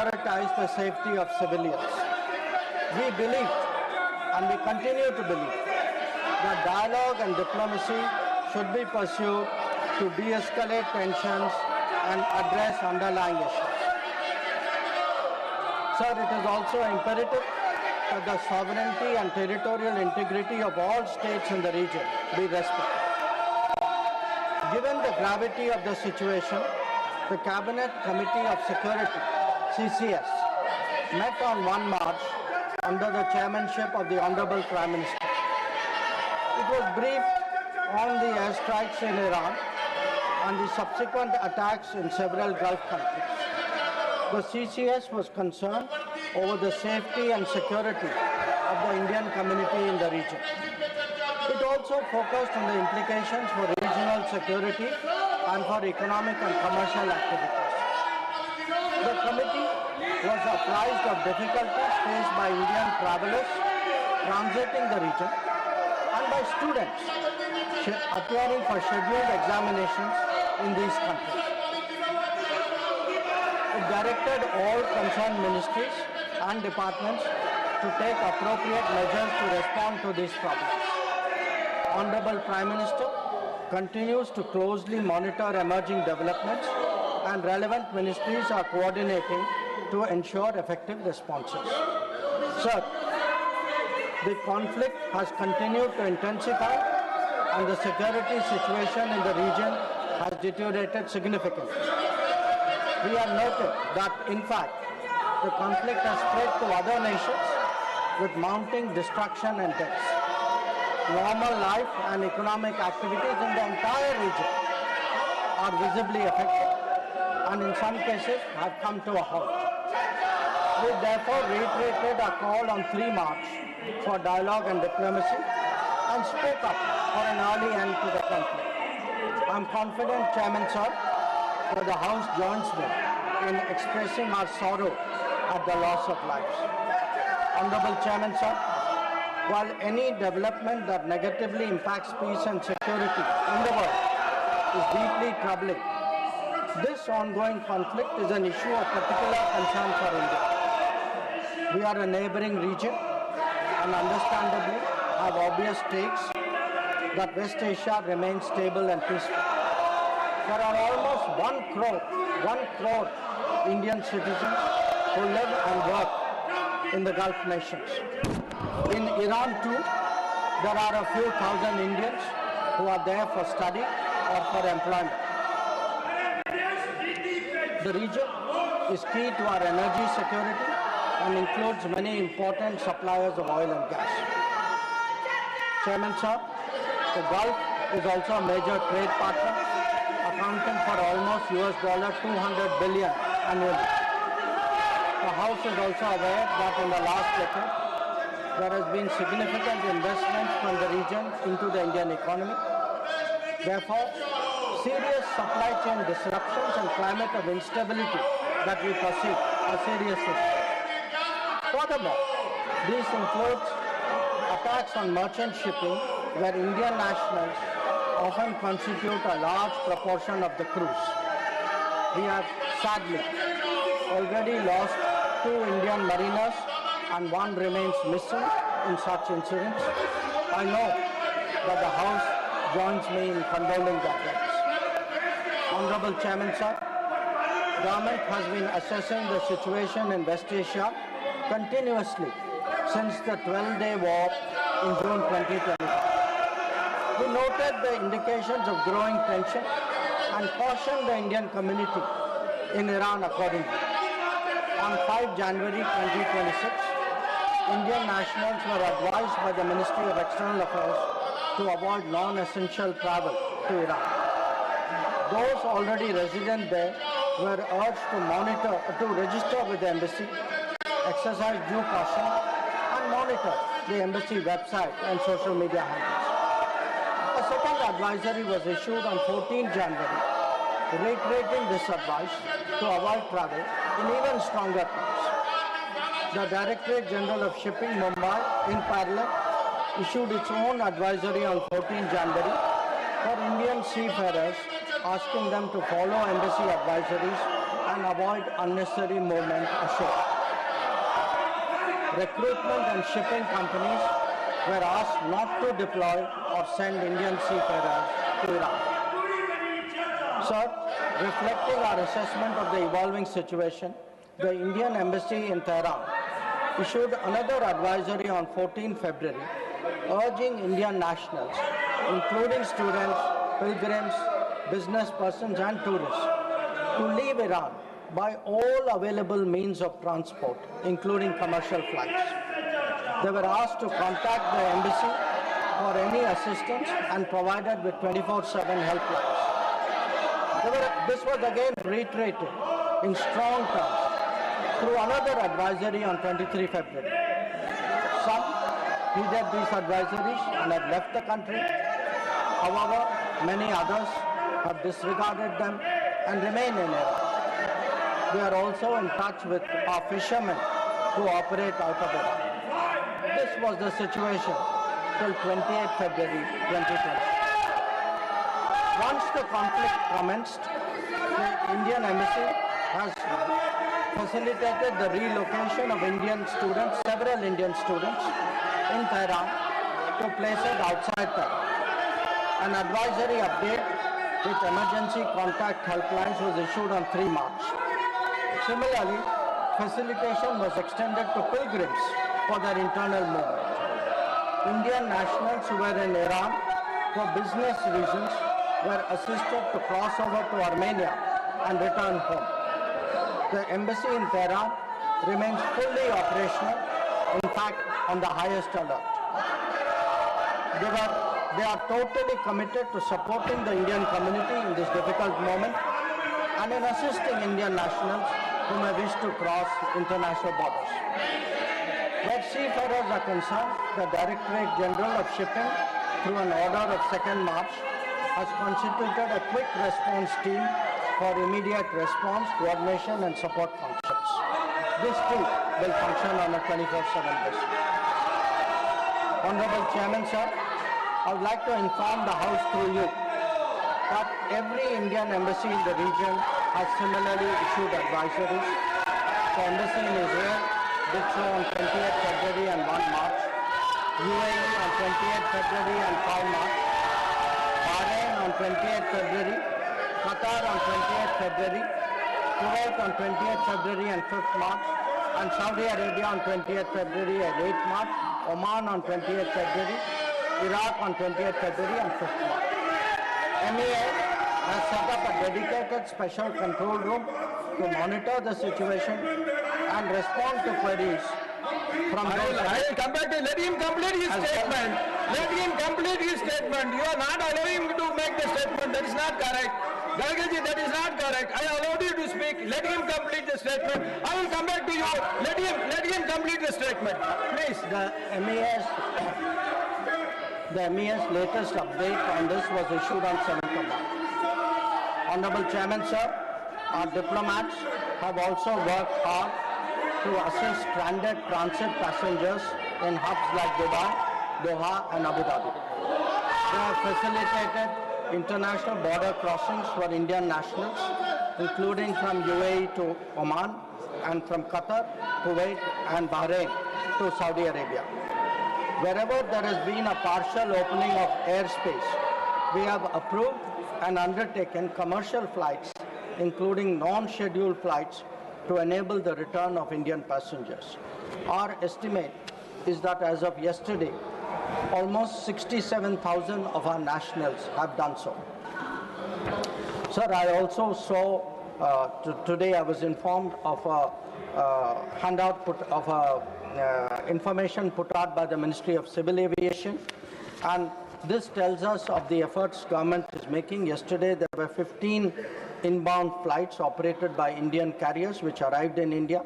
prioritize the safety of civilians. We believe, and we continue to believe, that dialogue and diplomacy should be pursued to de-escalate tensions and address underlying issues. Sir, it is also imperative that the sovereignty and territorial integrity of all states in the region be respected. Given the gravity of the situation, the Cabinet Committee of Security, CCS, met on 1 March under the chairmanship of the Honorable Prime Minister. It was briefed on the airstrikes in Iran and the subsequent attacks in several Gulf countries. The CCS was concerned over the safety and security of the Indian community in the region. It also focused on the implications for regional security and for economic and commercial activities. The committee was apprised of difficulties faced by Indian travelers transiting the region and by students appearing for scheduled examinations in these countries. It directed all concerned ministries and departments to take appropriate measures to respond to these problems. Honorable Prime Minister continues to closely monitor emerging developments, and relevant ministries are coordinating to ensure effective responses. Sir, the conflict has continued to intensify and the security situation in the region has deteriorated significantly. We have noted that, in fact, the conflict has spread to other nations with mounting destruction and deaths. Normal life and economic activities in the entire region are visibly affected and in some cases have come to a halt. We therefore reiterated our call on 3 March for dialogue and diplomacy and spoke up for an early end to the conflict. I am confident, Chairman Sir, that the House joins me in expressing our sorrow at the loss of lives. Honorable Chairman Sir, while any development that negatively impacts peace and security in the world is deeply troubling, this ongoing conflict is an issue of particular concern for India. We are a neighboring region and understandably have obvious stakes that West Asia remains stable and peaceful. There are almost 1 crore Indian citizens who live and work in the Gulf nations. In Iran too, there are a few thousand Indians who are there for study or for employment. The region is key to our energy security and includes many important suppliers of oil and gas. Chairman Sir, the Gulf is also a major trade partner, accounting for almost $200 billion annually. The House is also aware that in the last decade, there has been significant investment from the region into the Indian economy. Therefore, serious supply chain disruptions and climate of instability that we perceive are serious issues. Furthermore, these include attacks on merchant shipping, where Indian nationals often constitute a large proportion of the crews. We have sadly already lost 2 Indian mariners and 1 remains missing in such incidents. I know that the House joins me in condoling their deaths. Honorable Chairman Sir, Government has been assessing the situation in West Asia continuously since the 12-day war in June 2025. We noted the indications of growing tension and cautioned the Indian community in Iran accordingly. On 5 January 2026, Indian nationals were advised by the Ministry of External Affairs to avoid non-essential travel to Iran. Those already resident there were urged to register with the embassy, exercise due caution, and monitor the embassy website and social media handles. A second advisory was issued on 14 January, reiterating this advice to avoid travel in even stronger terms. The Directorate General of Shipping, Mumbai, in parallel, issued its own advisory on 14 January for Indian seafarers, asking them to follow embassy advisories and avoid unnecessary movement ashore. Recruitment and shipping companies were asked not to deploy or send Indian seafarers to Iran. Sir, reflecting our assessment of the evolving situation, the Indian Embassy in Tehran issued another advisory on 14 February urging Indian nationals, including students, pilgrims, business persons and tourists, to leave Iran by all available means of transport, including commercial flights. They were asked to contact the embassy for any assistance and provided with 24/7 helplines. This was again reiterated in strong terms through another advisory on 23 February. Some heeded these advisories and have left the country. However, many others have disregarded them and remain in Iran. We are also in touch with our fishermen who operate out of Iran. This was the situation till 28 February 2020. Once the conflict commenced, the Indian Embassy has facilitated the relocation of several Indian students in Tehran to places outside Tehran. An advisory update with emergency contact helplines was issued on 3 March. Similarly, facilitation was extended to pilgrims for their internal movement. Indian nationals who were in Iran for business reasons were assisted to cross over to Armenia and return home. The embassy in Tehran remains fully operational, in fact, on the highest alert. They are totally committed to supporting the Indian community in this difficult moment and in assisting Indian nationals who may wish to cross international borders. Where seafarers are concerned, the Directorate General of Shipping, through an order of 2nd March, has constituted a quick response team for immediate response, coordination and support functions. This too will function on a 24/7 basis. Honorable Chairman, sir, I would like to inform the House through you that every Indian embassy in the region has similarly issued advisories. The embassy in Israel did so on 28th February and 1 March, UAE on 28th February and 5 March, Bahrain on 28th February, Qatar on 28th February, Kuwait on 28th February and 5th March, and Saudi Arabia on 20th February and 8th March, Oman on 20th February, Iraq on 20th February and 5th March. MEA has set up a dedicated special control room to monitor the situation and respond to queries from those. I will come back to let him complete his statement. Let him complete his statement. You are not allowing him to make the statement. That is not correct. Gargaji, that is not correct. I allowed you to speak. Let him complete the statement. I will come back to you. Let him complete the statement. Please. The MEA's latest update on this was issued on 7th of March. Honorable Chairman, sir, our diplomats have also worked hard to assist stranded transit passengers in hubs like Dubai, Doha and Abu Dhabi. They have facilitated international border crossings for Indian nationals, including from UAE to Oman and from Qatar, Kuwait and Bahrain to Saudi Arabia. Wherever there has been a partial opening of airspace, we have approved and undertaken commercial flights, including non-scheduled flights, to enable the return of Indian passengers. Our estimate is that as of yesterday, almost 67,000 of our nationals have done so. Sir, I also saw, today I was informed of a information put out by the Ministry of Civil Aviation, and this tells us of the efforts government is making. Yesterday there were 15 inbound flights operated by Indian carriers which arrived in India,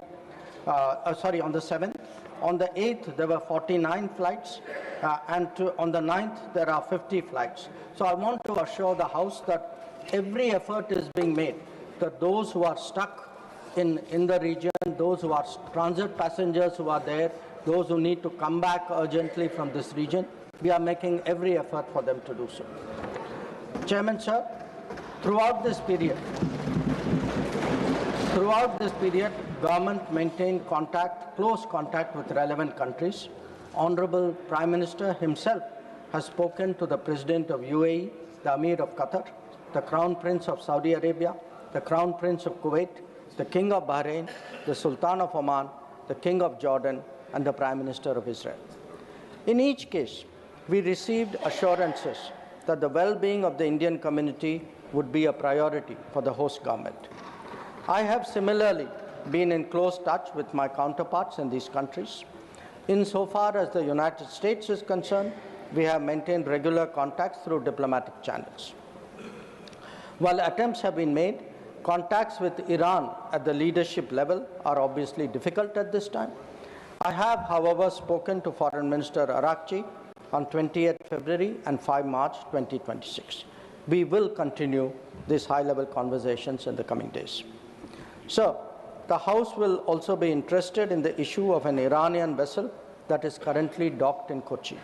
on the 7th. On the 8th there were 49 flights on the 9th there are 50 flights. So I want to assure the House that every effort is being made that those who are stuck in the region, those who are transit passengers who are there, those who need to come back urgently from this region, we are making every effort for them to do so. Chairman, sir, throughout this period, Throughout this period, government maintained close contact with relevant countries. Honorable Prime Minister himself has spoken to the President of UAE, the Amir of Qatar, the Crown Prince of Saudi Arabia, the Crown Prince of Kuwait, the King of Bahrain, the Sultan of Oman, the King of Jordan, and the Prime Minister of Israel. In each case, we received assurances that the well-being of the Indian community would be a priority for the host government. I have similarly been in close touch with my counterparts in these countries. Insofar as the United States is concerned, we have maintained regular contacts through diplomatic channels. While attempts have been made, contacts with Iran at the leadership level are obviously difficult at this time. I have, however, spoken to Foreign Minister Arakchi on 28 February and 5 March 2026. We will continue these high-level conversations in the coming days. Sir, the House will also be interested in the issue of an Iranian vessel that is currently docked in Kochi.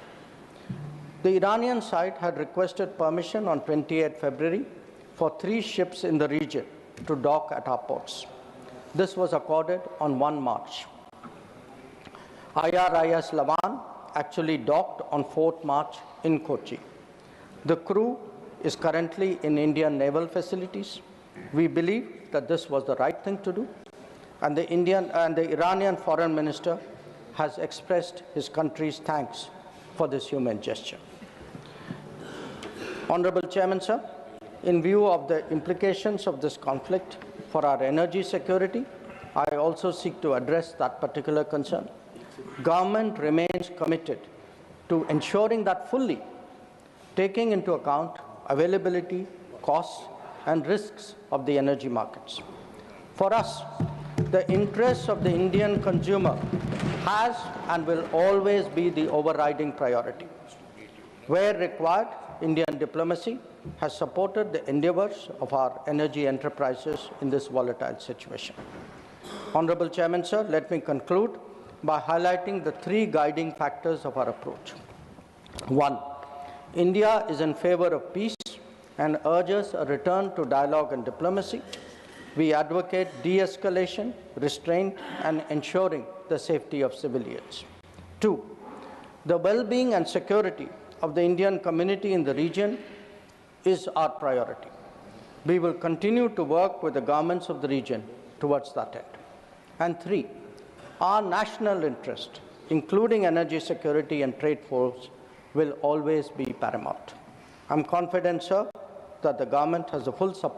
The Iranian side had requested permission on 28 February for 3 ships in the region to dock at our ports. This was accorded on 1 March. IRIS Lavan actually docked on 4th March in Kochi. The crew is currently in Indian naval facilities. We believe that this was the right thing to do, and the Iranian foreign minister has expressed his country's thanks for this humane gesture. Honorable Chairman, sir, in view of the implications of this conflict for our energy security, I also seek to address that particular concern. Government remains committed to ensuring that fully taking into account availability, costs, and risks of the energy markets. For us, the interests of the Indian consumer has and will always be the overriding priority. Where required, Indian diplomacy has supported the endeavors of our energy enterprises in this volatile situation. Honorable Chairman, sir, let me conclude by highlighting the 3 guiding factors of our approach. 1. India is in favor of peace and urges a return to dialogue and diplomacy. We advocate de-escalation, restraint, and ensuring the safety of civilians. 2. The well-being and security of the Indian community in the region is our priority. We will continue to work with the governments of the region towards that end. And 3. Our national interest, including energy security and trade flows, will always be paramount. I'm confident, sir, that the government has the full support